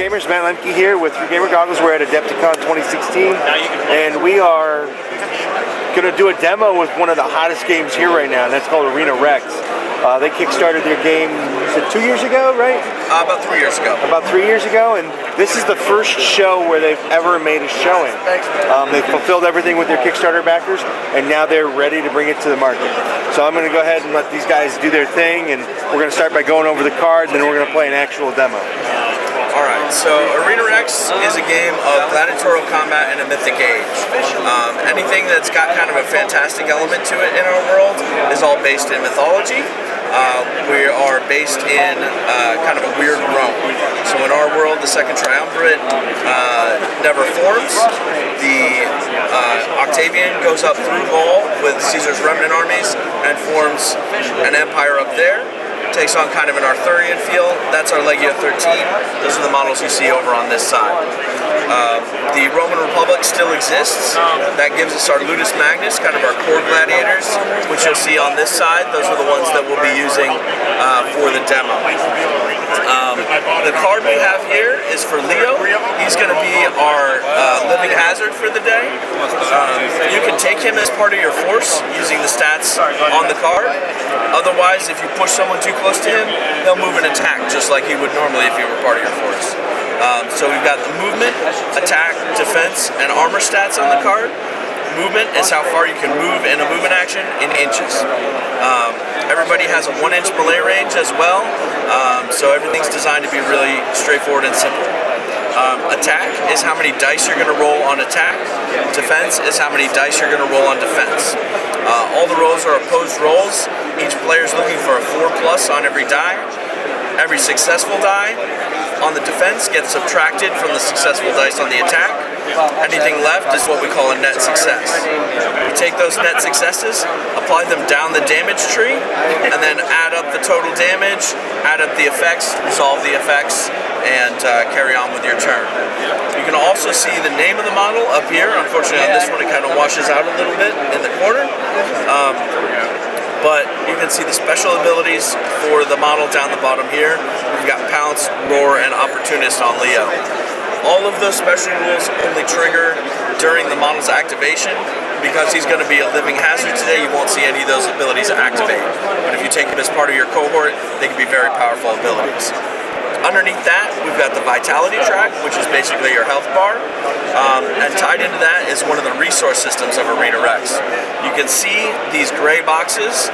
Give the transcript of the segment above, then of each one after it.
gamers, Matt Lemke here with Your Gamer Goggles. We're at Adepticon 2016, and we are going to do a demo with one of the hottest games here right now, and that's called Arena Rex. They kickstarted their game, is it 2 years ago, right? About 3 years ago. About 3 years ago, and this is the first show where they've ever made a showing. They've fulfilled everything with their Kickstarter backers, and now they're ready to bring it to the market. So I'm going to go ahead and let these guys do their thing, and we're going to start by going over the card, and then we're going to play an actual demo. Alright, so Arena Rex is a game of gladiatorial combat in a mythic age. Anything that's got kind of a fantastic element to it in our world is all based in mythology. We are based in kind of a weird Rome. So in our world, the Second Triumvirate never forms. The Octavian goes up through Gaul with Caesar's remnant armies and forms an empire up there. Takes on kind of an Arthurian feel. That's our Legio 13. Those are the models you see over on this side. The Roman Republic still exists. That gives us our Ludus Magnus, kind of our core gladiators, which you'll see on this side. Those are the ones that we'll be using for the demo. The card we have here is for Leo. He's going to be our living hazard for the day. You can take him as part of your force using the stats on the card. Otherwise, if you push someone too close to him, he'll move and attack just like he would normally if he were part of your force. So we've got the movement, attack, defense, and armor stats on the card. Movement is how far you can move in a movement action in inches. Everybody has a 1-inch melee range as well, so everything's designed to be really straightforward and simple. Attack is how many dice you're going to roll on attack. Defense is how many dice you're going to roll on defense. All the rolls are opposed rolls. Each player is looking for a 4+ on every die. Every successful die on the defense gets subtracted from the successful dice on the attack. Anything left is what we call a net success. We take those net successes, apply them down the damage tree, and then add up the total damage, add up the effects, resolve the effects, and carry on with your turn. You can also see the name of the model up here. Unfortunately on this one it kind of washes out a little bit in the corner. But you can see the special abilities for the model down the bottom here. We've got Pounce, Roar, and Opportunist on Leo. All of those special rules only trigger during the model's activation. Because he's going to be a living hazard today, you won't see any of those abilities activate. But if you take him as part of your cohort, they can be very powerful abilities. Underneath that, we've got the Vitality track, which is basically your health bar. And tied into that is one of the resource systems of Arena Rex. You can see these gray boxes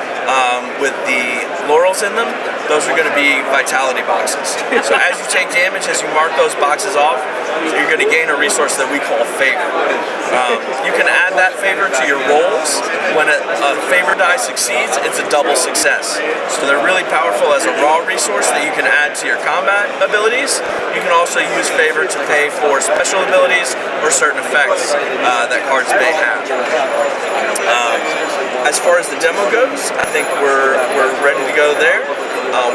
with the laurels in them. Those are going to be Vitality boxes. So as you take damage, as you mark those boxes off, you're going to gain a resource that we call Favor. You can add that favor to your rolls. When a favor die succeeds, it's a double success. So they're really powerful as a raw resource that you can add to your combat abilities. You can also use favor to pay for special abilities or certain effects that cards may have. As far as the demo goes, I think we're ready to go there.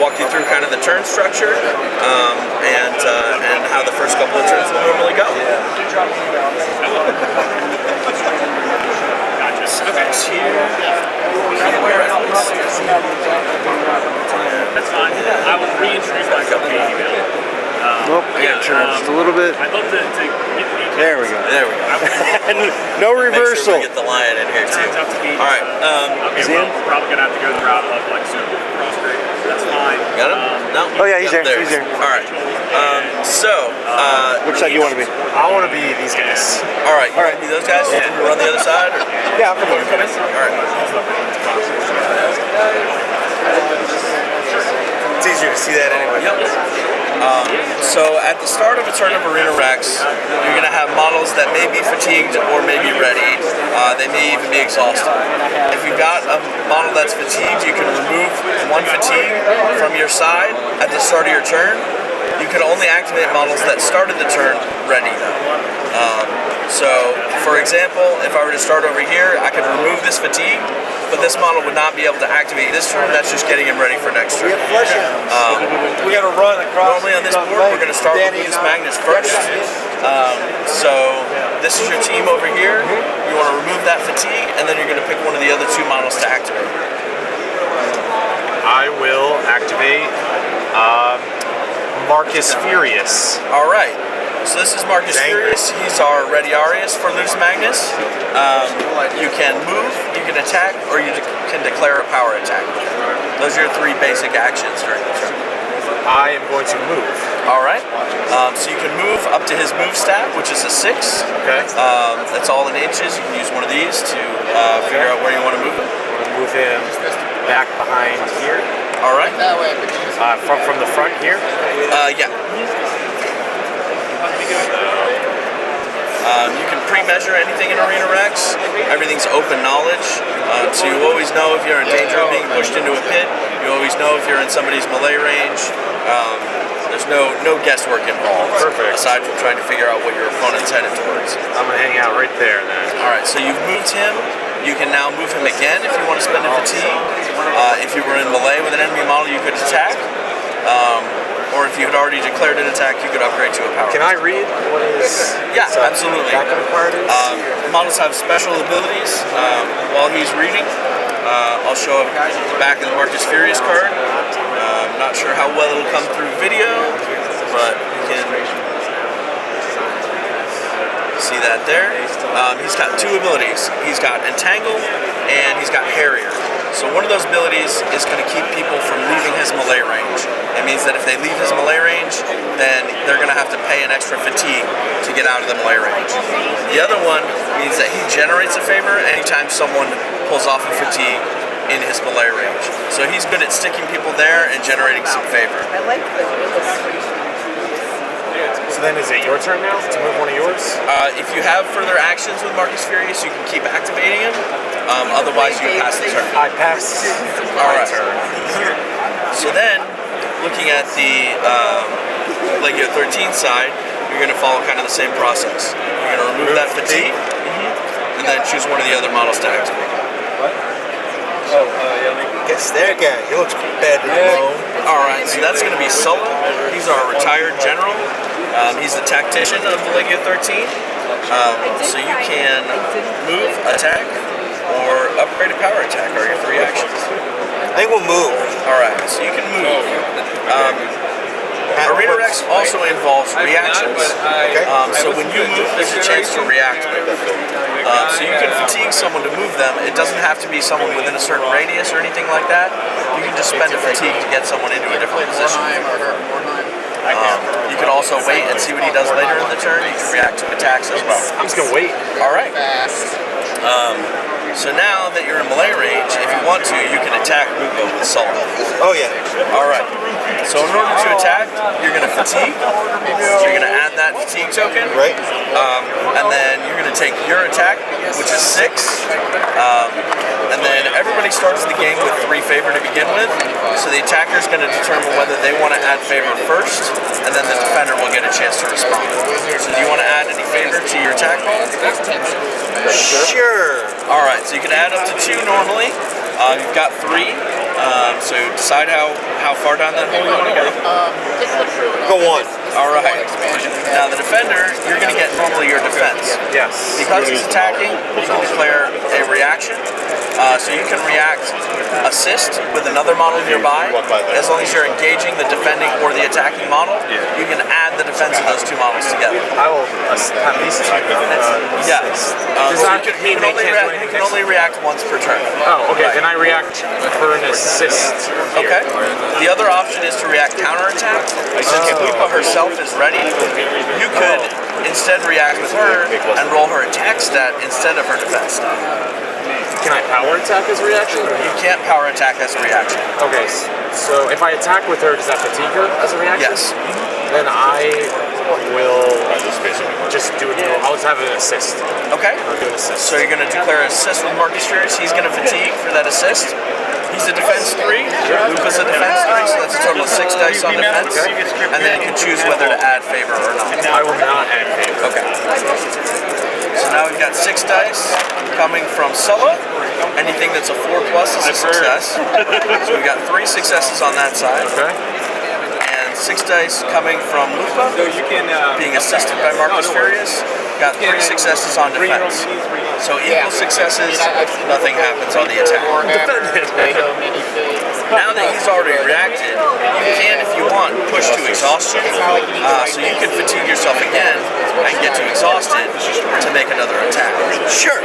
Walk you through kind of the turn structure and how the first couple of turns will normally go. That's fine. I will reintroduce myself to you. Nope, turn just a little bit. I'd love to get the There we go. There we go. No reversal. Make sure we get the lion in here too. All right. Okay, well, we're probably gonna have to go the route of like super cross break. That's fine. Got him? No. Oh yeah, he's there. He's there. All right. Which side do you want to be? I want to be these guys. All right. You want to be those guys? Yeah. We're on the other side. Or? Yeah, I'm coming. All right. It's easier to see that anyway. Yep. So at the start of a turn of Arena Rex, you're going to have models that may be fatigued or may be ready. They may even be exhausted. If you've got a model that's fatigued, you can remove one fatigue from your side at the start of your turn. You can only activate models that started the turn ready though. So, for example, if I were to start over here, I could remove this fatigue, but this model would not be able to activate this turn. That's just getting him ready for next turn. We got to run across. Normally on this board, we're going to start with Ludus Magnus first. So this is your team over here. You want to remove that fatigue, and then you're going to pick one of the other two models to activate. I will activate Marcus Furious. All right. So this is Marcus Furious. He's our Ready Arius for Ludus Magnus. You can move, you can attack, or you can declare a power attack. Those are your 3 basic actions during the turn. I am going to move. All right. So you can move up to his move stat, which is a 6. Okay. That's all in inches. You can use one of these to figure out where you want to move him. I'm going to move him back behind here. All right. From the front here. Yeah. You can pre-measure anything in Arena Rex. Everything's open knowledge, so you always know if you're in danger of being pushed into a pit. You always know if you're in somebody's melee range. There's no guesswork involved. Perfect. Aside from trying to figure out what your opponent's headed towards. I'm going to hang out right there then. All right, so you've moved him. You can now move him again if you want to spend a fatigue. If you were in melee with an enemy model, you could attack. Or if you had already declared an attack, you could upgrade to a power. Can I read what is? Yeah, absolutely. Backup card is? Models have special abilities. While he's reading, I'll show up the back of the Marcus Furious card. I'm not sure how well it'll come through video, but you can see that there. He's got 2 abilities. He's got Entangle and he's got Harrier. So one of those abilities is going to keep people from leaving his melee range. It means that if they leave his melee range, then they're going to have to pay an extra fatigue to get out of the melee range. The other one means that he generates a favor anytime someone pulls off a fatigue in his melee range. So he's good at sticking people there and generating some favor. I like the So then is it your turn now to move one of yours? If you have further actions with Marcus Furious, you can keep activating him. Otherwise, you pass the turn. I pass All my right. turn. So then, looking at the Legio 13 side, you're going to follow kind of the same process. You're going to remove that fatigue, and then choose one of the other models to activate. Guess that guy. He looks bad alone. All right, so that's going to be Sulla. He's our retired general. He's the tactician of the Legio 13. So you can move, attack, or upgrade a power attack are your 3 actions. I think we'll move. All right, so you can move. Arena Rex also involves reactions. So when you move, there's a chance to react. So you can fatigue someone to move them. It doesn't have to be someone within a certain radius or anything like that. You can just spend a fatigue to get someone into a different position. You can also wait and see what he does later in the turn. You can react to attacks as well. I'm just going to wait. All right. So now that you're in melee range, if you want to, you can attack Lupo with Sulla. Oh yeah. All right. So in order to attack, you're going to fatigue. You're going to add that fatigue token. Right. And then you're going to take your attack, which is 6. And then everybody starts the game with 3 favor to begin with. So the attacker is going to determine whether they want to add favor first, and then the defender will get a chance to respond. So do you want to add any favor to your attack roll? Sure. All right, so you can add up to 2 normally. You've got 3, so decide how far down that hole you want to go. Go 1. All right. Now the defender, you're going to get normally your defense. Yes. Because he's attacking, you can declare a reaction. So you can react assist with another model nearby. As long as you're engaging the defending or the attacking model, you can add the defense of those 2 models together. I will have these 2. Yes. So you can only react once per turn. Oh, okay. Then I react for an assist. Okay. The other option is to react counterattack. Since Lupa herself is ready, you could instead react with her and roll her attack stat instead of her defense stat. Can I power attack as a reaction? You can't power attack as a reaction. Okay, so if I attack with her, does that fatigue her as a reaction? Yes. Then I will just do it. I'll just have an assist. Okay. I'll do an assist. So you're going to declare an assist with Marcus Furious. He's going to fatigue for that assist. He's a defense 3. Lupa's a defense 3, so that's a total of 6 dice on defense. And then you can choose whether to add favor or not. I will not add favor. Okay. So now we've got 6 dice coming from Sulla. Anything that's a 4+ is a success. So we've got 3 successes on that side. Okay. And 6 dice coming from Lupa, being assisted by Marcus Furious. Got 3 successes on defense. So equal successes, nothing happens on the attack. Now that he's already reacted, you can, if you want, push to exhaustion. So you can fatigue yourself again and get to exhausted to make another attack. Sure.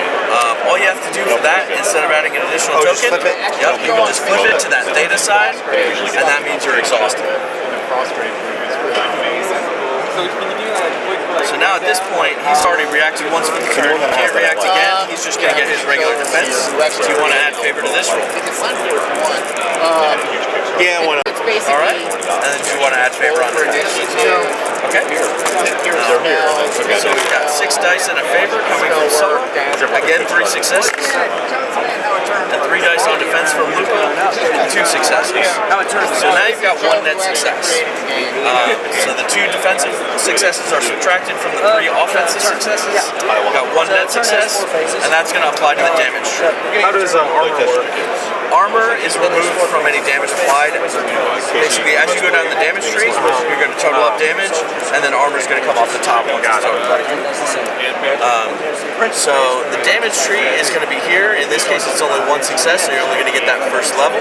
All you have to do for that, instead of adding an additional token, just flip it? Yep, you can just flip it to that theta side, and that means you're exhausted. So now at this point, he's already reacted once for the turn. He can't react again. He's just going to get his regular defense. Do you want to add favor to this roll? Yeah, why not? All right. And then do you want to add favor on defense? Okay. So we've got 6 dice and a favor coming from Summer. Again, 3 successes. And 3 dice on defense from Luca, 2 successes. So now you've got 1 net success. So the 2 defensive successes are subtracted from the 3 offensive successes. We've got 1 net success, and that's going to apply to the damage tree. How does armor work? Armor is removed from any damage applied. Basically, as you go down the damage tree, you're going to total up damage, and then armor is going to come off the top. So the damage tree is going to be here. In this case, it's only 1 success, so you're only going to get that first level.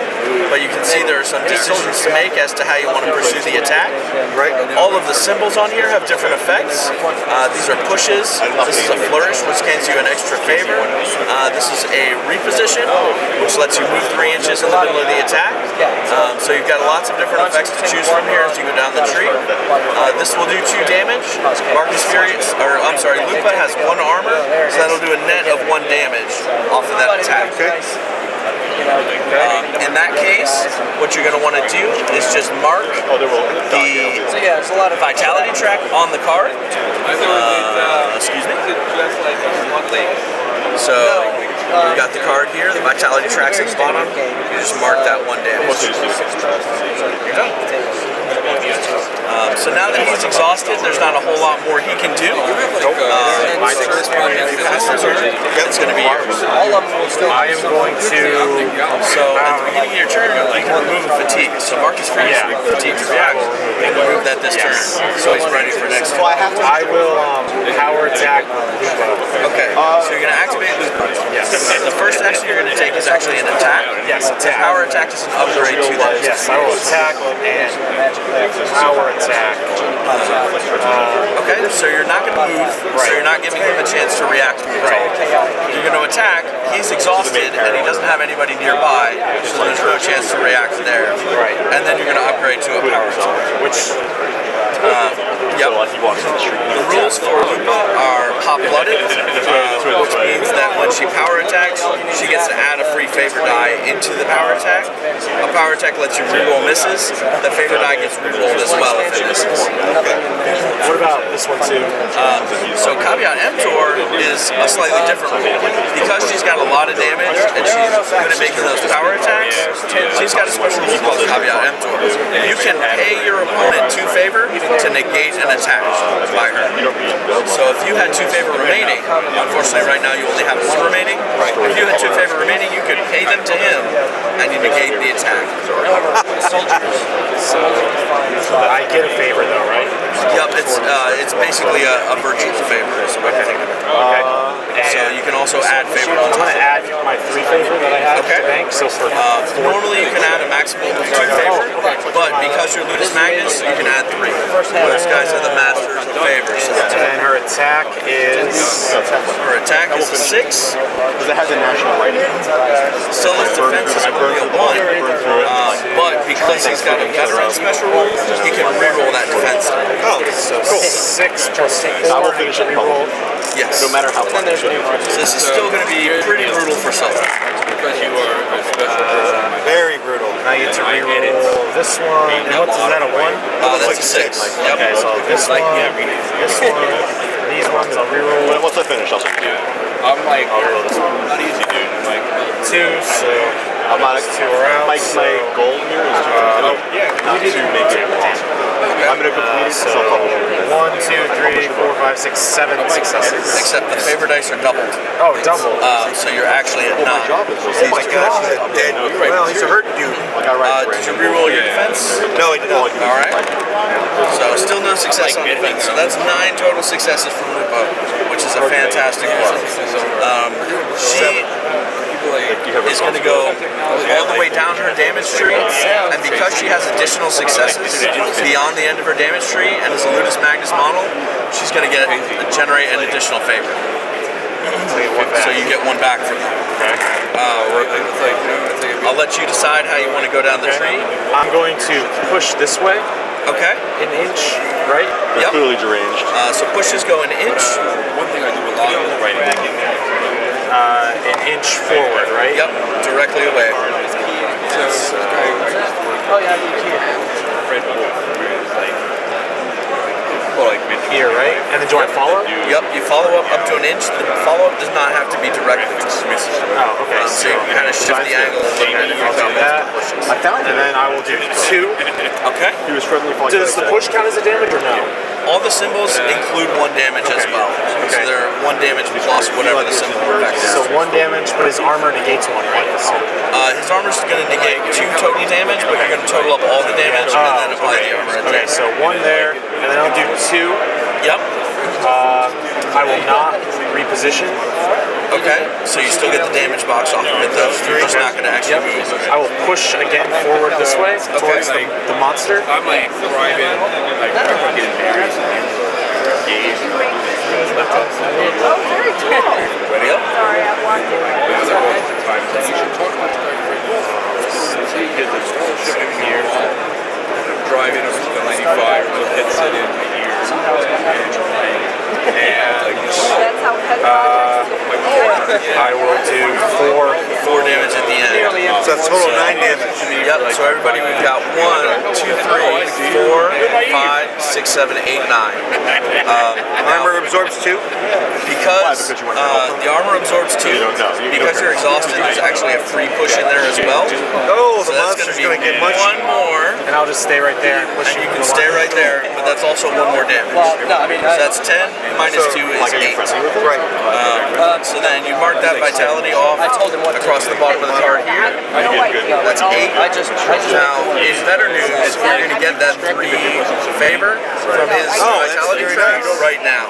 But you can see there are some decisions to make as to how you want to pursue the attack. Right. All of the symbols on here have different effects. These are pushes. This is a flourish, which gains you an extra favor. This is a reposition, which lets you move 3 inches in the middle of the attack. So you've got lots of different effects to choose from here as you go down the tree. This will do 2 damage. Lupa has 1 armor, so that'll do a net of 1 damage off of that attack. In that case, what you're going to want to do is just mark the vitality track on the card. Excuse me. So you've got the card here, the vitality track's at the bottom. You just mark that 1 damage. You're done. So now that he's exhausted, there's not a whole lot more he can do. My turn. If you pass the turn, it's going to be yours. I am going to. So at the beginning of your turn, you can remove fatigue. So Marcus Freeze fatigued to react. You can remove that this turn. So he's ready for next turn. I will power attack Lupa. Okay. So you're going to activate Lupa. Yes. The first action you're going to take is actually an attack. Yes, attack. Power attack is an upgrade to that. Yes, I will attack and power attack. Okay, so you're not going to move, so you're not giving him a chance to react to it. You're going to attack, he's exhausted, and he doesn't have anybody nearby, so there's no chance to react there. Right. And then you're going to upgrade to a power attack. Which Yep. The rules for Lupa are hot-blooded, which means that when she power attacks, she gets to add a free favor die into the power attack. A power attack lets you reroll misses. The favor die gets rerolled as well if it misses. what about this one too? So Caveat Emptor is a slightly different rule. Because she's got a lot of damage and she's good at making those power attacks, she's got a special rule called Caveat Emptor. You can pay your opponent 2 favor to negate an attack by her. So if you had 2 favor remaining, unfortunately right now you only have 1 remaining. If you had 2 favor remaining, you could pay them to him and you negate the attack. So I get a favor though, right? Yep, it's basically a virtual favor is the way to think of it. So you can also add favor on I'm top. going to add my 3 favor that I have to bank. So for Normally you can add a maximum of 2 favor, but because you're Ludus Magnus, you can add 3. Those guys are the masters of favors. and her attack is Her attack is a 6. Because it has a national writing. Still his defense is only a 1. But because he's got a veteran special rule, he can reroll that defense. Oh, so 6 plus 4. I will finish it reroll. Yes. no matter how far. So this is still going to be pretty brutal for someone. Very brutal. I get to reroll this one. And what is that, a 1? That's a 6. Yep. Okay, so this one, these ones I'll reroll. Once I finish, I'll send you. I'm like, I'll reroll this one. not easy, dude. Like, 2, so I'm not. 2 are out. My goal here is to not to make it. I'm gonna complete it. So I'll publish it. 1, 2, 3, 4, 5, 6, 7 successes. Except the favor dice are doubled. Oh, double. So you're actually at 9. Oh my gosh, he's dead. Well, he's a hurt dude. Did you reroll your defense? No, he did not. Alright. So still no success on defense. So that's 9 total successes from Lupo, which is a fantastic one. She is going to go all the way down her damage tree, and because because she has additional successes beyond the end of her damage tree and is a Ludus Magnus model, she's going to generate an additional favor. So you get one back from that. I'll let you decide how you want to go down the tree. I'm going to push this way. Okay. An inch, right? Yep. Clearly deranged. So pushes go an inch. One thing I do a lot is writing back in there. An inch forward, right? Yep. Directly away. Oh yeah, Fred Wolf, where it's like, well, like here, right? And then do I follow? Yep. You follow up to an inch. The follow up does not have to be directly. Oh, okay. So you kind of shift the angle a little bit. I'll do that. I found And then I will do 2. Okay. He was friendly. Does the push count as a damage or no? All the symbols include 1 damage as well. So they're 1 damage plus whatever the symbol effect is. So 1 damage, but his armor negates 1, right? His armor's going to negate 2 total damage, but you're going to total up all the damage and then apply the armor at the Okay, end. so 1 there, and then I'll do 2. Yep. I will not reposition. Okay. So you still get the damage box off of it though. You're just not going to actually move. I will push again forward this way towards the monster. I'm like driving, like I'm getting married. Oh, very cool. Ready up? Sorry, I walked in. Driving over to the 95 with headset in my ears. And That's how head I will do 4 damage at the end. So that's total 9 damage. Yep. So everybody, we've got 1, 2, 3, 4, 5, 6, 7, 8, 9. Armor absorbs 2. Because the armor absorbs 2. Because you're exhausted, there's actually a free push in there as well. Oh, So the that's monster's going going to to be get much. 1 more, and I'll just stay right there and push and you can stay right there, but that's also 1 more damage. So that's 10 minus 2 is 8. Right. So then you mark that vitality off across the bottom of the card here. That's 8. Now, in better news, you're going to get that 3 favor from his vitality track right now.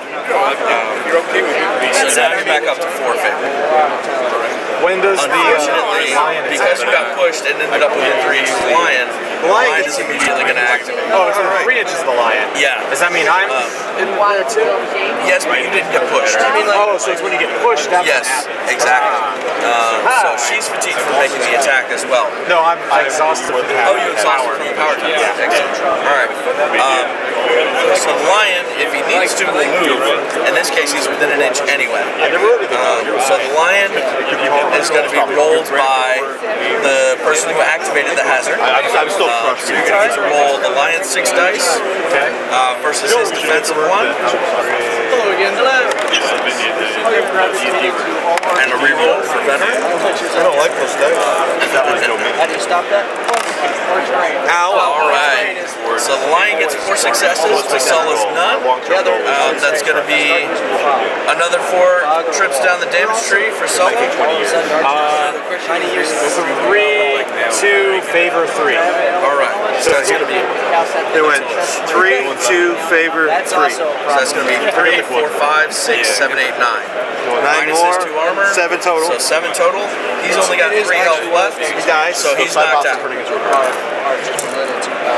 you're okay with it. So now you're back up to 4 favor. When does the Unfortunately, lion because you got pushed and ended up within 3 inches of the lion, the lion is immediately going to activate. Oh, it's 3 inches of the lion. Yeah. Does that mean I'm in there too? Yes, but you didn't get pushed. Oh, so it's when you get pushed, that's Yes, what happens. exactly. So she's fatigued from making the attack as well. No, I'm exhausted with the Oh, you exhausted from the power attack. Yeah. Excellent. All right. So the lion, if he needs to, will move. In this case, he's within an inch anyway. So the lion is going to be rolled by the person who activated the hazard. I'm still So you're going to get to roll the lion's 6 dice versus his defensive 1. Hello again. Hello. And a reroll for veteran. I don't like those dice. How do you stop that? Ow. All right. So the lion gets 4 successes to Sulla's none. That's going to be another 4 trips down the damage tree for Sulla. 3, 2, favor 3. All right. So that's going to be They went 3, 2, favor 3. so that's going to be 3, 4, 5, 6, 7, 8, 9. 9 Minus more. his 2 armor. 7 total. So 7 total. He's only got 3 health left. He dies. So he's knocked out.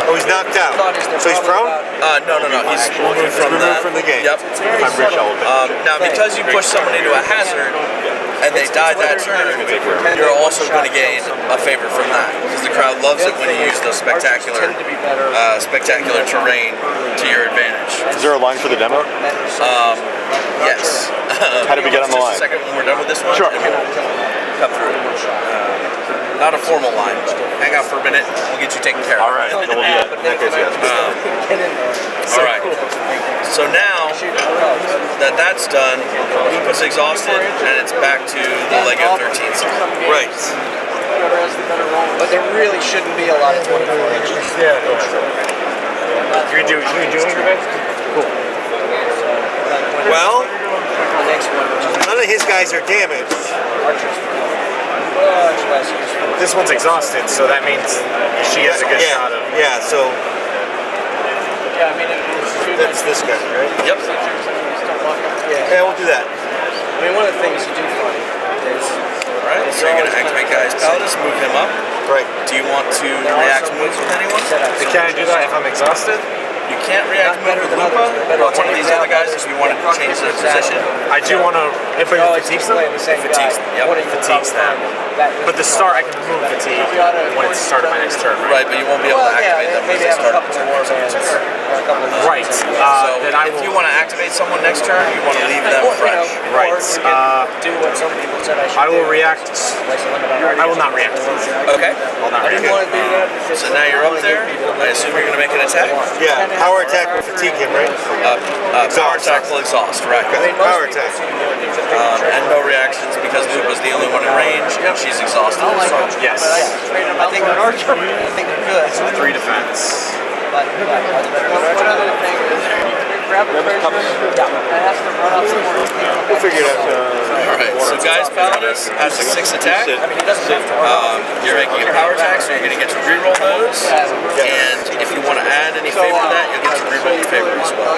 Oh, he's knocked out. So he's prone? No. He's removed From the game. Yep. Now, because you push someone into a hazard and they die that turn, you're also going to gain a favor from that because the crowd loves it when you use those spectacular terrain to your advantage. Is there a line for the demo? Yes. How did we get on the line? Just a second when we're done with this one. Sure. And we'll come through it. Not a formal line, but hang out for a minute. We'll get you taken care of. All right. Then we'll do that. In that case, yes. All right. So now that that's done, Lupa's exhausted, and it's back to the Lego 13 side. Right. But there really shouldn't be a lot of 24 inches. Yeah. You do anything? Cool. Well, The next one, which is none of his guys are damaged. Archer's much less useful. This one's exhausted, so that means she has a good shot of. Yeah, so Yeah, I mean, it's that's this guy, right? Yep. Yeah, we'll do that. I mean, one of the things you do find is All right. So you're going to activate Guy's Paladus, move him up. Right. Do you want to react moves with anyone? Can I do that if I'm exhausted? You can't react move with Lupa, but one of these other guys, if you wanted to change their position, I do want to. If it fatigues them, fatigues them. but the start I can remove fatigue when it's the start of my next turn, right? Right, but you won't be able to activate them because they start at the turn. Right. So Then I if will. you want to activate someone next turn, you want to leave them fresh. Right. Do what some people said I should I will do. react. I will not react. Okay. I'll not I didn't want react. to do that. So now you're up there. I assume you're going to make an attack. Yeah, power attack will fatigue him, right? Power attack will exhaust, right? Power attack. And no reactions because Lupa's the only one in range and she's exhausted. Yes. I think we're good. 3 defense. But one other thing is, grab the pressure. Yeah. That has to run up some more. We'll figure it out. Alright, so Guy's Paladus has a 6 attack. I mean, he doesn't have to run up. You're making a power attack, so you're going to get to reroll those. And if you want to add any favor to that, you'll get to reroll the favor as well.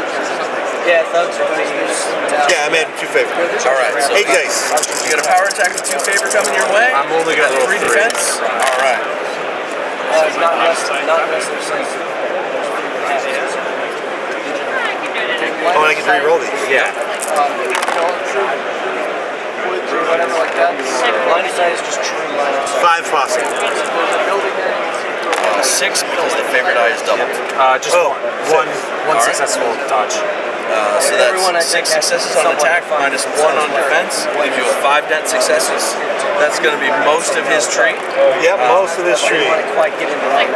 Yeah, thugs are thieves. Yeah, I'm adding 2 favor. Alright, so 8 dice. you got a power attack with 2 favor coming your way. I'm only gonna roll 3 3. defense. Alright. Not unless there's like... Oh, and I get to reroll these. Yeah. Whatever like that. Line of sight is just true line of sight. 5 possible. 6 because the favor die is doubled. Just one Alright. successful dodge. So that's 6 successes on attack, minus 1 on defense. Leaves you with 5 dent successes. That's going to be most of his tree. Yep, most of this tree. Quite get into that.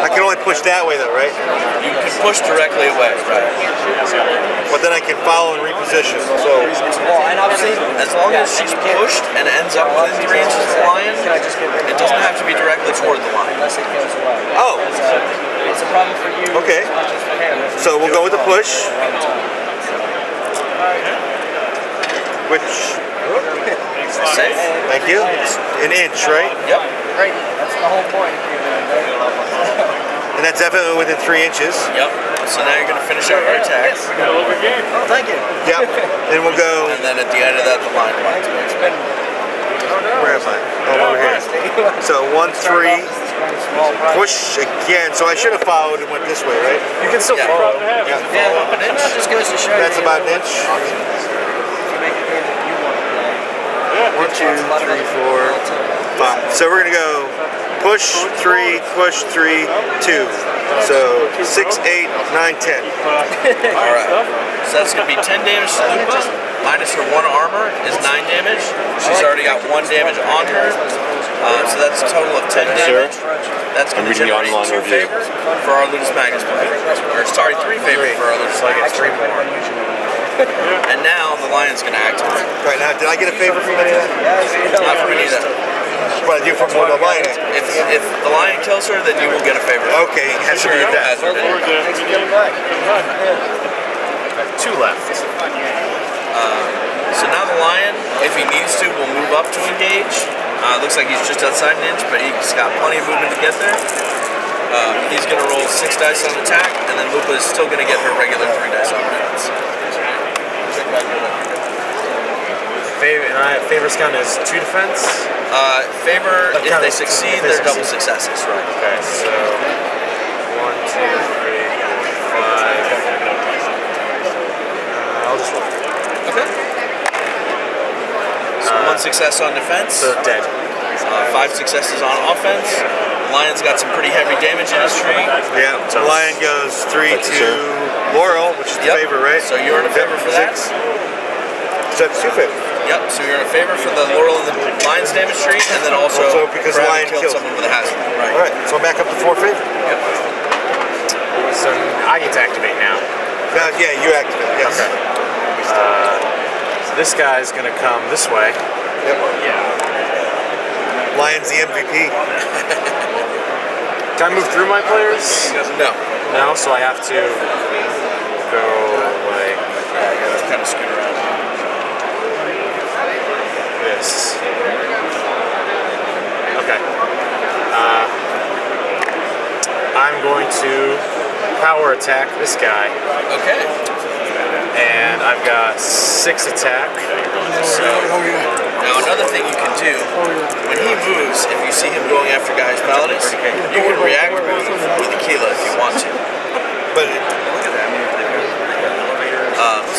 I can only push that way though, right? You can push directly away, right? But then I can follow and reposition. So Well, and obviously, As long as she's pushed and ends up within 3 inches of the lion, it doesn't have to be directly toward the lion. unless it goes away. oh, It's a problem for you. Okay. As much as for him. so we'll go with the push. Which, Safe. thank you. It's an inch, right? Yep. Great. That's the whole point. And that's definitely within 3 inches. Yep. So now you're going to finish out your attack. Oh, thank you. Yep. Then we'll go. And then at the end of that, the lion will activate. It's been Where am I? Oh, over here. So 1, 3, push again. So I should have followed and went this way, right? You can still Yeah. follow. You can follow up an inch. just goes to show That's you. about an inch. You make a game that you want to play. 1, 2, 3, 4, 5. So we're gonna go push 3, push 3, 2. So 6, 8, 9, 10. Alright. So that's going to be 10 damage to Lupa. Minus her 1 armor is 9 damage. She's already got 1 damage on her. So that's a total of 10 damage. That's going to reading the generate online 2 review. favor for our Ludus Magnus player. Or sorry, 3 favor for our Ludus Magnus player. And now the lion's going to activate. Right now, did I get a favor from any of that? Not from any of that. What I do from one of the lion? If the lion kills her, then you will get a favor. Okay, it has to be Sure, that. as her dead. 2 left. So now the lion, if he needs to, will move up to engage. Looks like he's just outside an inch, but he's got plenty of movement to get there. He's going to roll 6 dice on attack, and then Lupa is still going to get her regular 3 dice on defense. Favor's count is 2 defense. Favor, if they succeed, they're double successes, right? Okay, so 1, 2, 3, 4, 5. I'll just roll. Okay. So 1 success on defense, So dead. 5 successes on offense. Lion's got some pretty heavy damage in his tree. Yeah, so lion goes 3 to Laurel, which is the favor, right? So you're in a favor for that? 6. So that's 2 favor. Yep, so you're in a favor for the Laurel and the Lion's damage tree, and then also because for Lion having killed someone with a hazard. Right. Alright, so I'm back up to 4 favor. Yep. So I get to activate now. Yeah, you activate, yes. Okay. So this guy's gonna come this way. Yep. Lion's the MVP. Can I move through my players? No. No, so I have to go away. Yeah, you gotta kind of scoot around. This. Okay. I'm going to power attack this guy. Okay. And I've got 6 attack. So Now another thing you can do, when he moves, if you see him going after Gaius Balladus, you can react move with Aquila if you want to. But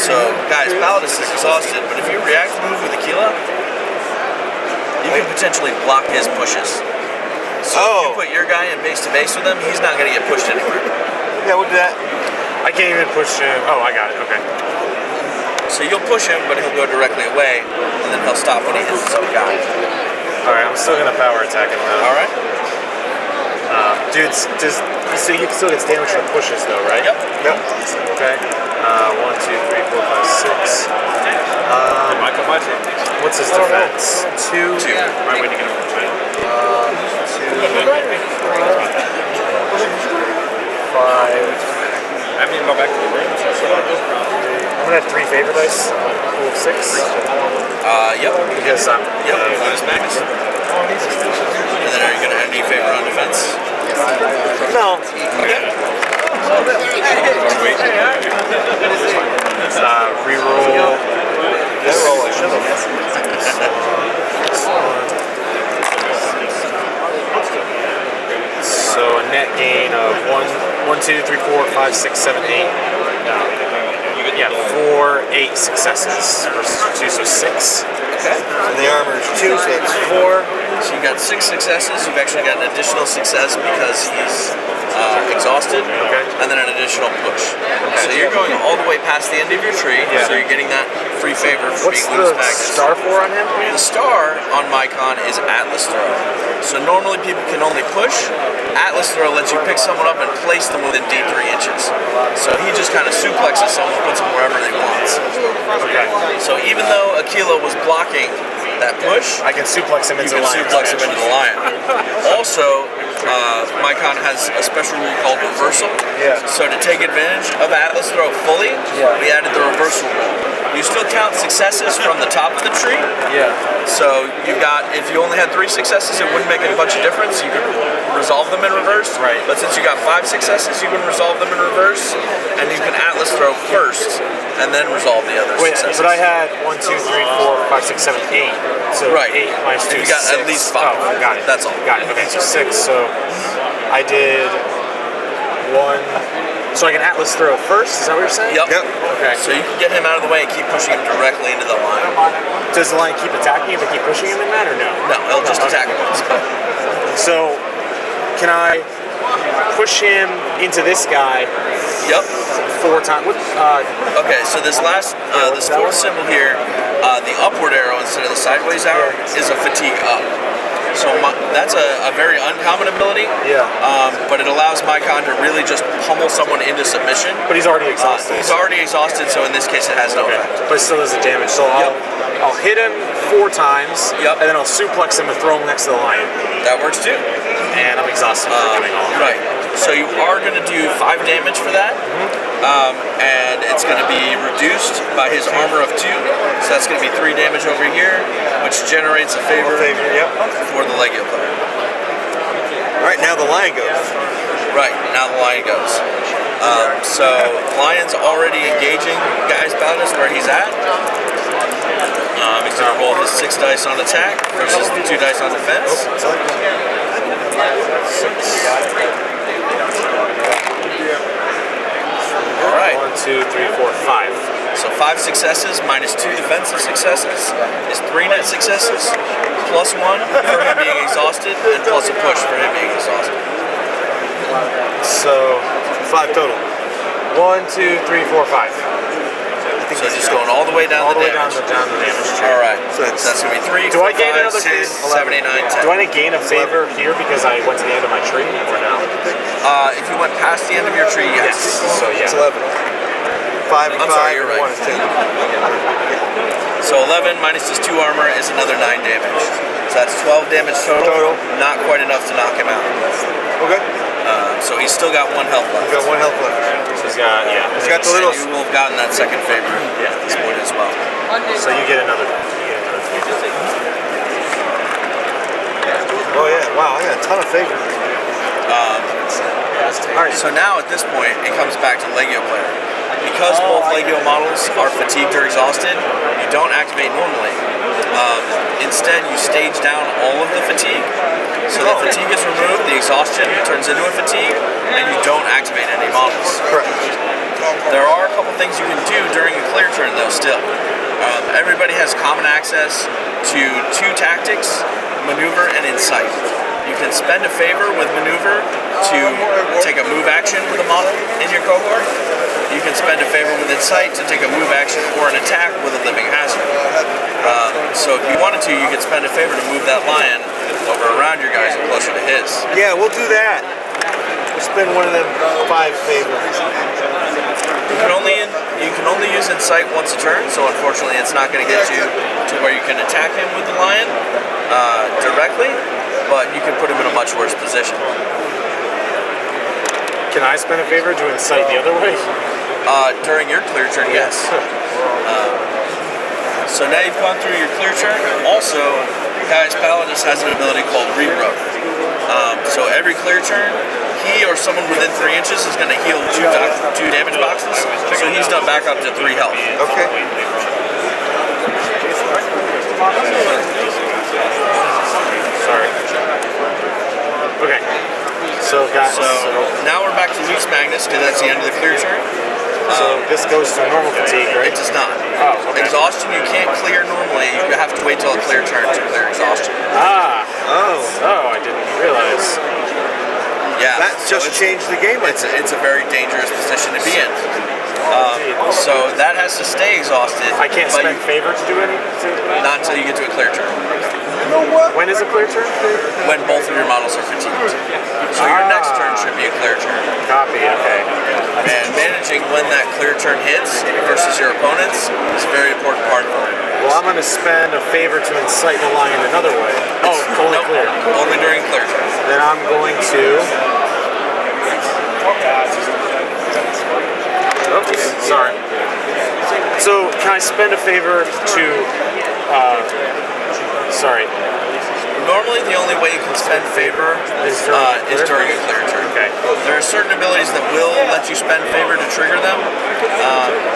So Gaius Balladus is exhausted, but if you react move with Aquila, you can potentially block his pushes. So if you put your guy in base to base with him, he's not going to get pushed anywhere. yeah, we'll do that. I can't even push him. Oh, I got it. Okay. So you'll push him, but he'll go directly away, and then he'll stop when he hits his own guy. All right, I'm still gonna power attack him though. All right. Dude, so he still gets damage from pushes though, right? Yep. Yep. Okay. 1, 2, 3, 4, 5, 6. What's his defense? 2. Right when you get him. 5. I haven't even gone back to the room. I'm gonna have 3 favor dice. Pool of 6. Yep. Because I'm. Yep. Minus Magnus. And then are you going to have any favor on defense? No. Reroll. This roll I should have. So a net gain of 1, 2, 3, 4, 5, 6, 7, 8. Yeah, 4, 8 successes versus 2, so 6. And the armor is 2, so it's 4. So you got 6 successes. You've actually got an additional success because he's exhausted, and then an additional push. So you're going all the way past the end of your tree, so you're getting that free favor for What's being loose the Magnus. star for on him? The star on Mycon is Atlas Throw. So normally people can only push. Atlas Throw lets you pick someone up and place them within D3 inches. So he just kind of suplexes someone, puts them wherever he wants. Okay. So even though Aquila was blocking that push, I can suplex him you into can the lion. suplex him into the lion. Also, Mycon has a special rule called reversal. Yeah. So to take advantage of Atlas Throw fully, we added the reversal rule. You still count successes from the top of the tree. Yeah. So you got, if you only had 3 successes, it wouldn't make a bunch of difference. You could resolve them in reverse. Right. But since you got 5 successes, you can resolve them in reverse, and you can Atlas Throw first, and then resolve the other Wait, successes. but I had 1, 2, 3, 4, 5, 6, 7, 8. So Right. 8 minus 2 You is got 6. at least 5. Oh, got it. That's all. Got it. Okay, so 6. So I did 1. So I can Atlas Throw first? Is that what you're saying? Yep. Okay. So you can get him out of the way and keep pushing him directly into the line. Does the lion keep attacking him and keep pushing him in that, or no? No, he'll just attack once. So can I push him into this guy Yep. 4 times? Okay, so this last, this fourth symbol here, the upward arrow instead of the sideways arrow is a fatigue up. So that's a very uncommon ability. Yeah. But it allows Mycon to really just pummel someone into submission. But he's already exhausted. He's already exhausted, so in this case it has no effect. But it still does the damage. So I'll hit him 4 times, Yep. and then I'll suplex him and throw him next to the lion. That works too. And I'm exhausted for doing all of that. Right. So you are going to do 5 damage for that. And it's going to be reduced by his armor of 2. So that's going to be 3 damage over here, which generates a favor for the Legio player. Alright, now the lion goes. Right, now the lion goes. So lion's already engaging Gaius Balladus where he's at. He's going to roll his 6 dice on attack versus the 2 dice on defense. Alright. 1, 2, 3, 4, 5. So 5 successes minus 2 defensive successes is 3 net successes, plus 1 for him being exhausted, and plus a push for him being exhausted. So 5 total. 1, 2, 3, 4, 5. So just going all the way down All the the way down damage. the damage tree. Alright, So so that's going to be 3, Do 4, I gain 5, another 6, phase? 7, 8, 9, 10. Do I gain a favor here because I went to the end of my tree, or no? If you went past the end of your tree, yes. So yeah. It's 11. 5 and I'm 5 sorry, you're and right. 1 is 10. So 11 minus his 2 armor is another 9 damage. So that's 12 damage total. Not quite enough to knock him out. Okay. So he's still got 1 health left. We've got 1 health left. He's got, He's got the little. And you will have gotten that second favor at this point as well. So you get another. Oh yeah, wow, I got a ton of favor. Alright, so now at this point, it comes back to Legio player. because both Legio models are fatigued or exhausted, you don't activate normally. Instead, you stage down all of the fatigue. So the fatigue is removed, the exhaustion turns into a fatigue, and you don't activate any models. Correct. There are a couple things you can do during a clear turn, though, still. Everybody has common access to 2 tactics, maneuver and insight. You can spend a favor with maneuver to take a move action with a model in your cohort. You can spend a favor with insight to take a move action or an attack with a living hazard. So if you wanted to, you could spend a favor to move that lion over around your guys and closer to his. Yeah, we'll do that. We'll spend one of them 5 favors. You can only use insight once a turn, so unfortunately it's not going to get you to where you can attack him with the lion directly, but you can put him in a much worse position. Can I spend a favor to incite the other way? During your clear turn, yes. So now you've gone through your clear turn. Also, Gaius Paladus has an ability called Regrowth. So every clear turn, he or someone within 3 inches is going to heal 2 damage boxes. So he's done back up to 3 health. Okay. Sorry. Okay. So Now we're back to Luce Magnus, because that's the end of the clear turn. so this goes to normal fatigue, right? It does not. Oh, okay. Exhaustion you can't clear normally. You have to wait till a clear turn to clear exhaustion. Ah. Oh. I didn't realize. Yeah. That so just changed the game. It's a very dangerous position to be in. So that has to stay exhausted. I can't but spend favor to do anything? not until you get to a clear turn, When is a clear turn? when both of your models are fatigued. So your next turn should be a clear turn. Copy, okay. And managing when that clear turn hits versus your opponents is a very important part of it. Well, I'm going to spend a favor to incite the lion another way. Oh, only Nope, clear. only during clear turn. Then I'm going to... Oops, sorry. So, can I spend a favor to... sorry. Normally, the only way you can spend favor is during a clear turn. Okay. There are certain abilities that will let you spend favor to trigger them,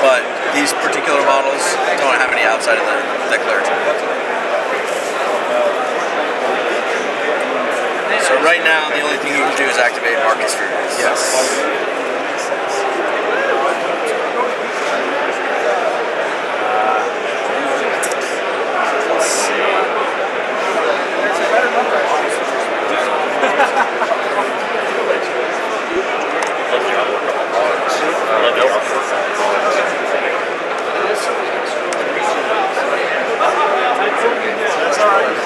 but these particular models don't have any outside of the clear turn. So right now, the only thing you can do is activate Marcus Furious. Yes. Let's see. That's all right.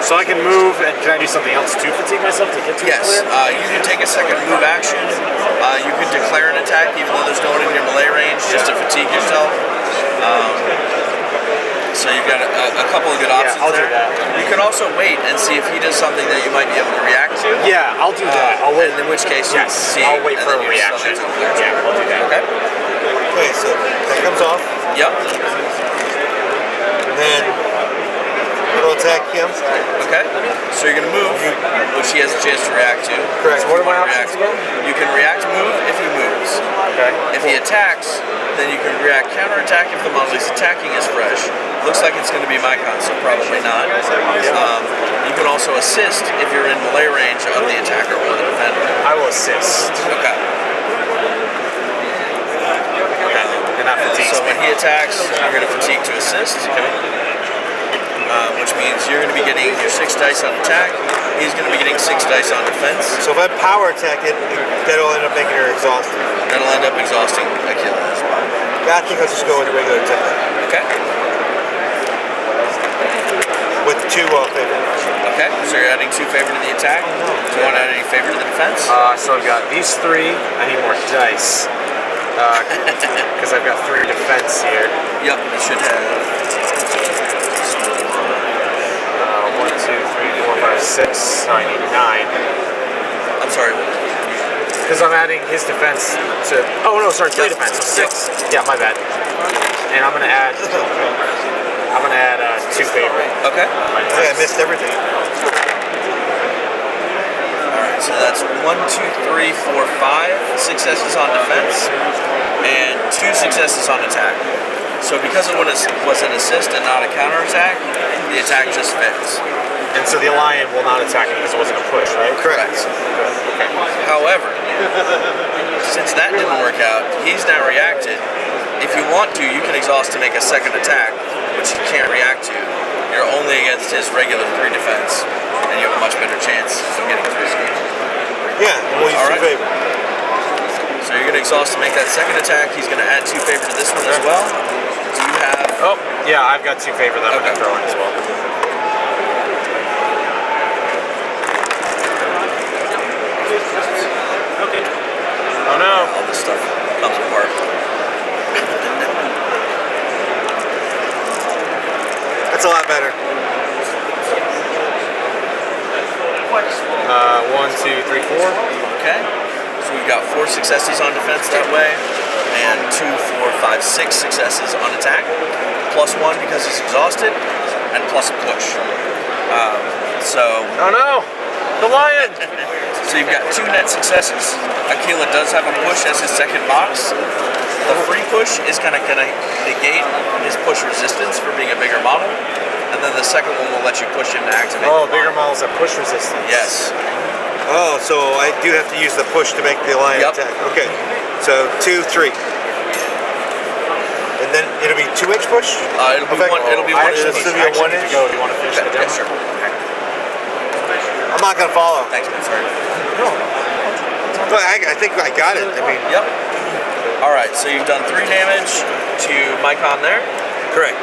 So I can move, and can I do something else to fatigue myself to get to Yes, clear? you can take a second move action. You can declare an attack even though there's no one in your melee range, just to fatigue yourself. So you've got a couple of good options I'll there. do that. You can also wait and see if he does something that you might be able to react to. Yeah, I'll do that. I'll wait. And in which case, you Yes, see, I'll wait and for then a you just reaction. send it to a clear turn. Yeah, I'll do that. Okay. Okay, so that comes off. Yep. And then we'll attack him. Okay. So you're gonna move, which he has a chance to react to. Correct. So What are my react. options again? You can react move if he moves. Okay. If he attacks, then you can react counterattack if the model he's attacking is fresh. Looks like it's going to be Mycon, so probably not. You can also assist if you're in melee range of the attacker or the defender. I will assist. Okay. And that fatigues So when me. he attacks, you're going to fatigue to assist. Which means you're going to be getting your 6 dice on attack. He's going to be getting 6 dice on defense. So if I power attack it, that'll end up making her exhausted. That'll end up exhausting Achilles. I think I'll just go with a regular attack. Okay. with 2 favor. Okay, so you're adding 2 favor to the attack. Do you want to add any favor to the defense? So I've got these 3. I need more dice. Because I've got 3 defense here. Yep, you should have. 1, 2, 3, 4, 5, 6. No, I need 9. I'm sorry. Because I'm adding his defense to. Oh no, sorry, 3 defense. So 6. Yeah, my bad. And I'm gonna add 2 favor. Okay. Hey, I missed everything. Alright, so that's 1, 2, 3, 4, 5 successes on defense and 2 successes on attack. So because it was an assist and not a counterattack, the attack just fits. And so the lion will not attack me because it wasn't a push, right? Correct. However, since that didn't work out, he's now reacted. If you want to, you can exhaust to make a second attack, which he can't react to. You're only against his regular 3 defense, and you have a much better chance of getting through. Yeah, we'll use 2 favor. So you're going to exhaust to make that second attack. He's going to add 2 favor to this one as well. Do you have... Oh, yeah, I've got 2 favor that I'm going to throw in as well. Oh no. All this stuff comes apart. That's a lot better. 1, 2, 3, 4. Okay. So we've got 4 successes on defense that way, and 2, 4, 5, 6 successes on attack. +1 because he's exhausted, and plus a push. Oh no! The lion! So you've got 2 net successes. Aquila does have a push as his second box. The free push is kind of going to negate his push resistance for being a bigger model. And then the second one will let you push him to activate. Oh, bigger models have push resistance. Yes. Oh, so I do have to use the push to make the lion Yep. attack. Okay, so 2, 3. And then it'll be 2H push? It'll be one. It'll be one. Actually, It'll it's be gonna be a 1 inch? Go. Do you want to finish the demo? Yeah, sure. I'm not gonna follow. Thanks, man. Sorry. But I think I got it. I mean, Yep. All right. So you've done 3 damage to Mycon there. correct.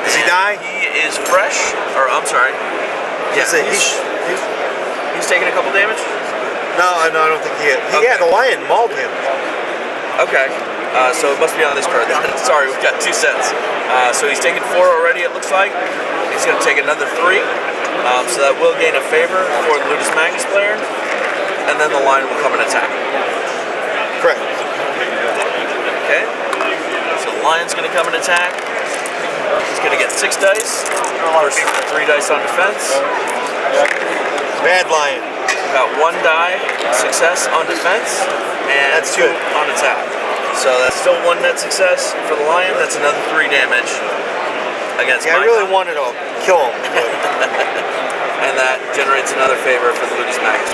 Does he And die? He is fresh. Or I'm sorry. Yeah. He's taking a couple damage. No, I don't think he had. Okay. Yeah, the lion mauled him. Okay. So it must be on this card then. Sorry, we've got 2 sets. So he's taken 4 already, it looks like. He's going to take another 3. So that will gain a favor for the Ludus Magnus player. And then the line will come and attack. Correct. Okay. So the lion's going to come and attack. He's going to get 6 dice versus 3 dice on defense. Bad lion. Got 1 die success on defense and That's 2 good. on attack. So that's still 1 net success for the lion. That's another 3 damage against Yeah, I Mycon. really wanted to kill him. And that generates another favor for the Ludus Magnus.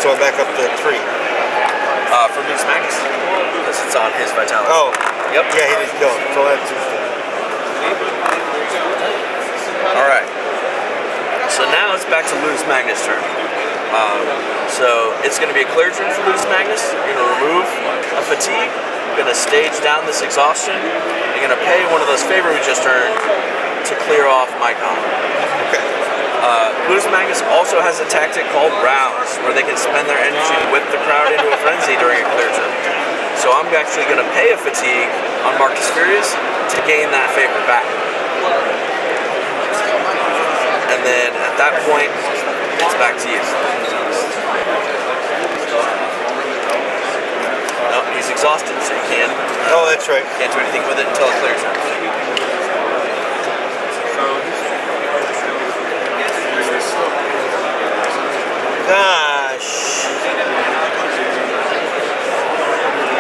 So I'm back up to 3. For Ludus Magnus. Because it's on his vitality. Oh. Yep. Yeah, he didn't kill him. So that's Alright. So now it's back to Ludus Magnus' turn. So it's going to be a clear turn for Ludus Magnus. You're going to remove a fatigue. You're going to stage down this exhaustion. You're going to pay one of those favor we just earned to clear off Mycon. okay. Ludus Magnus also has a tactic called Rouse, where they can spend their energy to whip the crowd into a frenzy during a clear turn. So I'm actually going to pay a fatigue on Marcus Furious to gain that favor back. And then at that point, it's back to you. No, he's exhausted, so you can't. Oh, that's right. Can't do anything with it until it clears out. Gosh.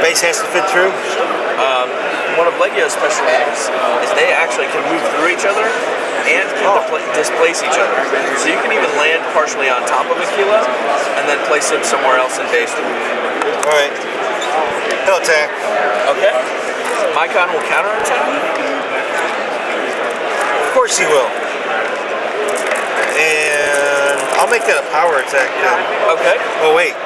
Base has to fit through? One of Legio's specialties is they actually can move through each other and can displace each other. So you can even land partially on top of Aquila and then place him somewhere else in base. Alright. He'll attack. Okay. Mycon will counterattack. Of course he will. And I'll make that a power attack then. Okay. Oh, wait.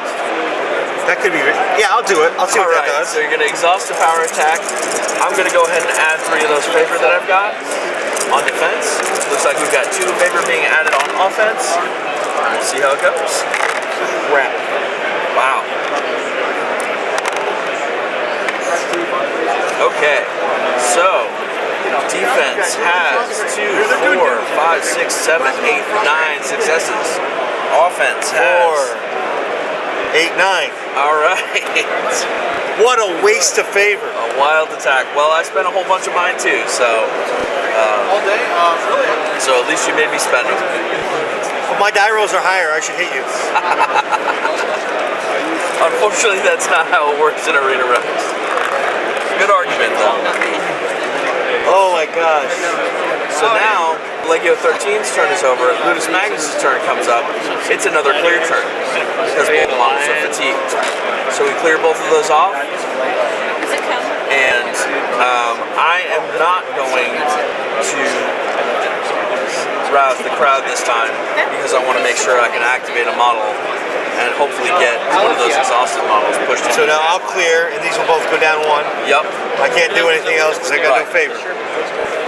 That could be... Yeah, I'll do it. I'll see what that does. So you're going to exhaust the power attack. I'm going to go ahead and add 3 of those favor that I've got. on defense. Looks like we've got 2 favor being added on offense. We'll see how it goes. Crap. Wow. Okay, so defense has 2, 4, 5, 6, 7, 8, 9 successes. Offense has 8, 9. all right. What a waste of favor. A wild attack. Well, I spent a whole bunch of mine too, so so at least you made me spend them. Well, my die rolls are higher. I should hit you. Unfortunately, that's not how it works in Arena Rex. Good argument, though. Oh my gosh. So now, Legio 13's turn is over. Ludus Magnus' turn comes up. It's another clear turn because both models are fatigued. So we clear both of those off. And I am not going to rouse the crowd this time because I want to make sure I can activate a model and hopefully get one of those exhausted models pushed in. So now I'll clear, and these will both go down 1. Yep. I can't do anything else because I got no favor.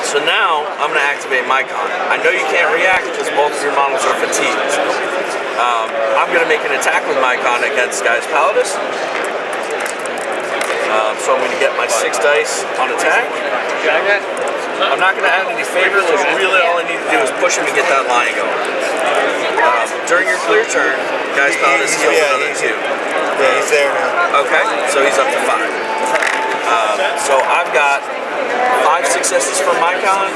So now I'm going to activate my con. I know you can't react because both of your models are fatigued. I'm going to make an attack with my con against Guy's Palladus. So I'm going to get my 6 dice on attack. I'm not going to add any favors. Really all I need to do is push him and get that line going. During your clear turn, Guy's Palladus heals another 2. Yeah, he's there now. Okay, so he's up to 5. So I've got 5 successes from my con,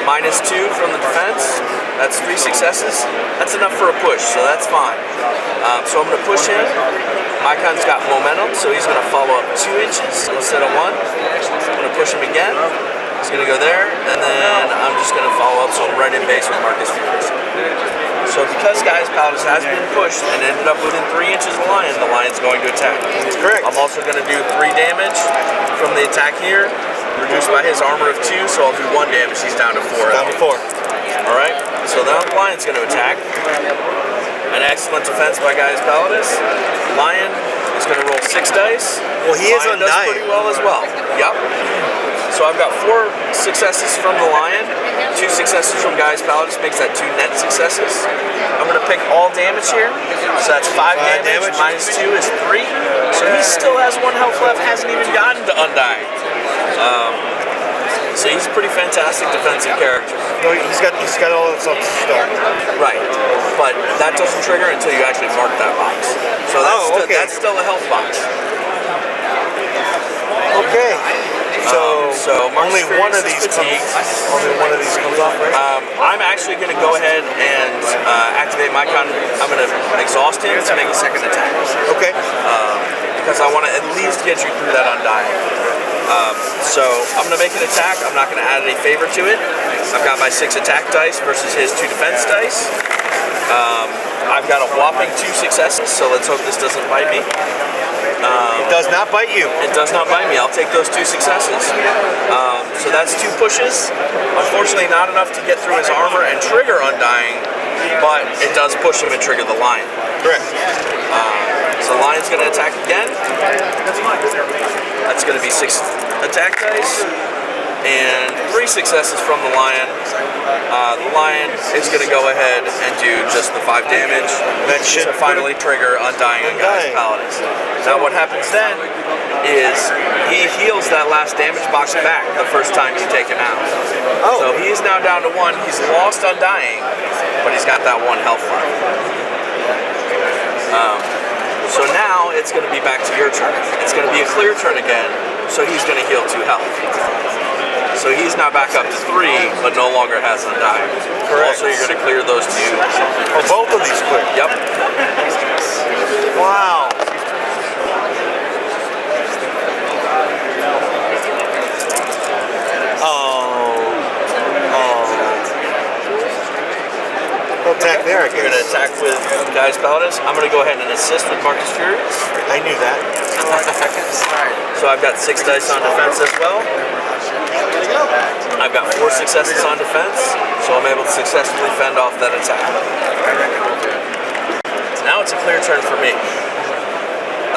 -2 from the defense. That's 3 successes. That's enough for a push, so that's fine. So I'm going to push him. My con's got momentum, so he's going to follow up 2 inches instead of 1. I'm going to push him again. He's going to go there, and then I'm just going to follow up, so I'm right in base with Marcus Furious. So because Guy's Palladus has been pushed and ended up within 3 inches of the lion's going to attack. That's correct. I'm also going to do 3 damage from the attack here, reduced by his armor of 2, so I'll do 1 damage. He's down to 4. Down to 4. All right, so now the lion's going to attack. An excellent defense by Guy's Palladus. Lion is going to roll 6 dice. Well, he is Lion does undying. pretty well as well. Yep. So I've got 4 successes from the lion, 2 successes from Guy's Palladus, makes that 2 net successes. I'm going to pick all damage here. So that's 5 damage, -2 is 3. So he still has 1 health left, hasn't even gotten to Undying. So he's a pretty fantastic defensive character. No, he's got all that stuff to start. Right. But that doesn't trigger until you actually mark that box. So that's, that's still a health box. Okay. So Marcus only one of Furious these is only one of these comes off, right? I'm actually going to go ahead and activate my con. I'm going to exhaust him to make a second attack. Okay. Because I want to at least get you through that Undying. So I'm going to make an attack. I'm not going to add any favor to it. I've got my 6 attack dice versus his 2 defense dice. I've got a whopping 2 successes, so let's hope this doesn't bite me. It does not bite you. It does not bite me. I'll take those 2 successes. So that's 2 pushes. Unfortunately, not enough to get through his armor and trigger Undying, but it does push him and trigger the lion. Correct. So the lion's going to attack again. That's going to be 6 attack dice. And 3 successes from the lion. The lion is going to go ahead and do just the 5 damage. That should finally trigger Undying on Guy's Palladus. Now what happens then is he heals that last damage box back the first time you take him out. Oh. So he is now down to 1. He's lost Undying, but he's got that 1 health left. So now it's going to be back to your turn. It's going to be a clear turn again, so he's going to heal 2 health. So he's now back up to 3, but no longer has Undying. Correct. Also, you're going to clear those 2. Oh, both of these clear. Yep. Wow. Attack there, I guess. You're going to attack with Guy's Palladus. I'm going to go ahead and assist with Marcus Furious. I knew that. So I've got 6 dice on defense as well. I've got 4 successes on defense, so I'm able to successfully fend off that attack. Now it's a clear turn for me,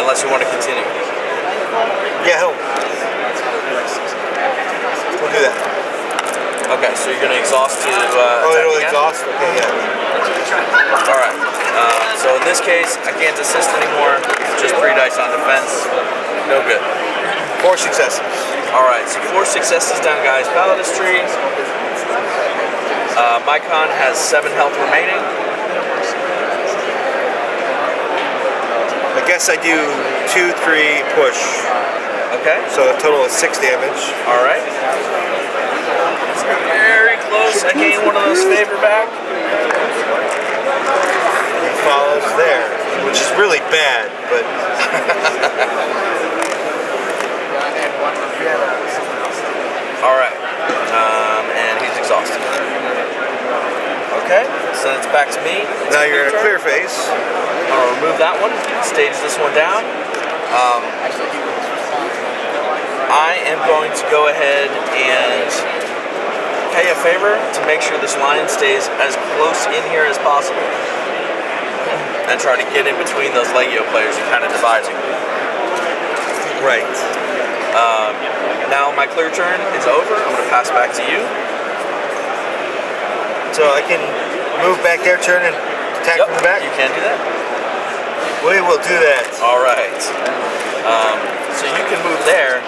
unless you want to continue. Yeah, we'll do that. Okay, so you're gonna exhaust to Oh, attack it'll again? exhaust? Okay, yeah. Alright. So in this case, I can't assist anymore. Just 3 dice on defense. No good. 4 successes. Alright, so 4 successes down Guy's Paladistry. Mycon has 7 health remaining. I guess I do 2, 3, push. Okay. So a total of 6 damage. Alright. Very close. I gain one of those favor back. He follows there, which is really bad, but Alright. And he's exhausted. Okay, so it's back to me. now you're in a clear phase. I'll remove that one, stage this one down. I am going to go ahead and pay a favor to make sure this lion stays as close in here as possible. And try to get in between those Legio players and kind of divide them. Right. Now my clear turn is over. I'm going to pass back to you. So I can move back their turn and attack Yep, from the back? you can do that. We will do that. All right. So you can move there.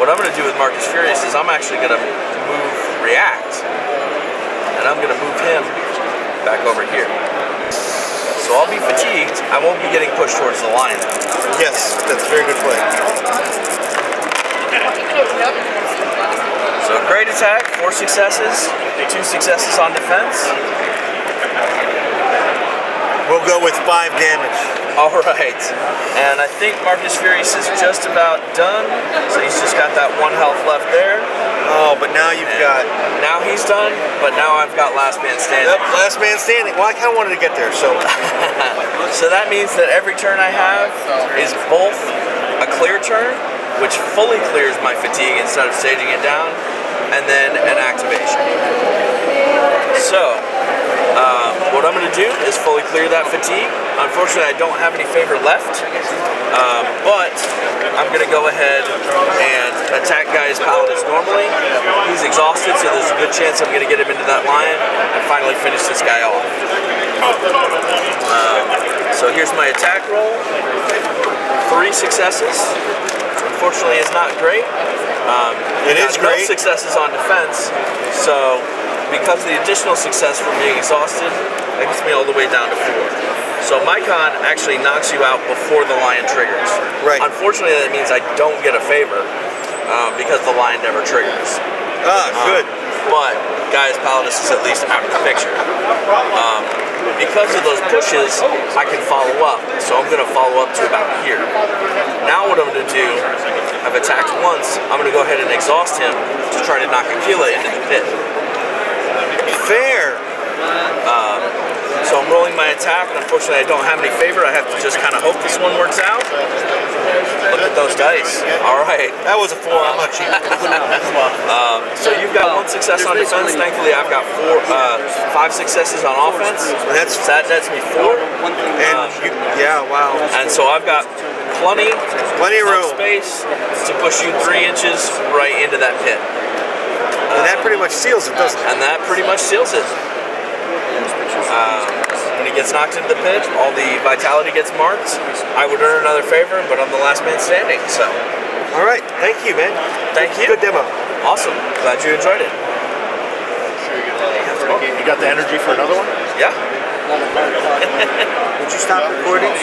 What I'm going to do with Marcus Furious is I'm actually going to move React. And I'm going to move him back over here. So I'll be fatigued. I won't be getting pushed towards the line. Yes, that's a very good play. So great attack, 4 successes, 2 successes on defense. We'll go with 5 damage. All right, and I think Marcus Furious is just about done. So he's just got that 1 health left there. Oh, but now you've got... Now he's done, but now I've got last man standing. Yep, last man standing. Well, I kind of wanted to get there, so... So that means that every turn I have is both a clear turn, which fully clears my fatigue instead of staging it down, and then an activation. So, what I'm going to do is fully clear that fatigue. Unfortunately, I don't have any favor left, but I'm going to go ahead and attack Guy's Paladins normally. He's exhausted, so there's a good chance I'm going to get him into that lion and finally finish this guy off. So here's my attack roll. 3 successes. Unfortunately, it's not great. It is no great. successes on defense, so because of the additional success from being exhausted, that gets me all the way down to 4. So Mycon actually knocks you out before the lion triggers. Right. Unfortunately, that means I don't get a favor because the lion never triggers. Ah, good. But Guy's Paladins is at least out of the picture. Because of those pushes, I can follow up. So I'm going to follow up to about here. Now what I'm going to do, I've attacked once, I'm going to go ahead and exhaust him to try to knock Aquila into the pit. Fair. So I'm rolling my attack, and unfortunately I don't have any favor. I have to just kind of hope this one works out. Look at those dice. All right. That was a 4. I'm not cheating. So you've got 1 success on defense. Thankfully, I've got 5 successes on offense. And that's... So that nets me 4. And you, yeah, wow. And so I've got plenty of room. space to push you 3 inches right into that pit. And that pretty much seals it, doesn't it? And that pretty much seals it. When he gets knocked into the pit, all the vitality gets marked. I would earn another favor, but I'm the last man standing, so. All right. Thank you, man. Thank you. Good demo. Awesome. Glad you enjoyed it. You got the energy for another one? Yeah. Would you stop recording?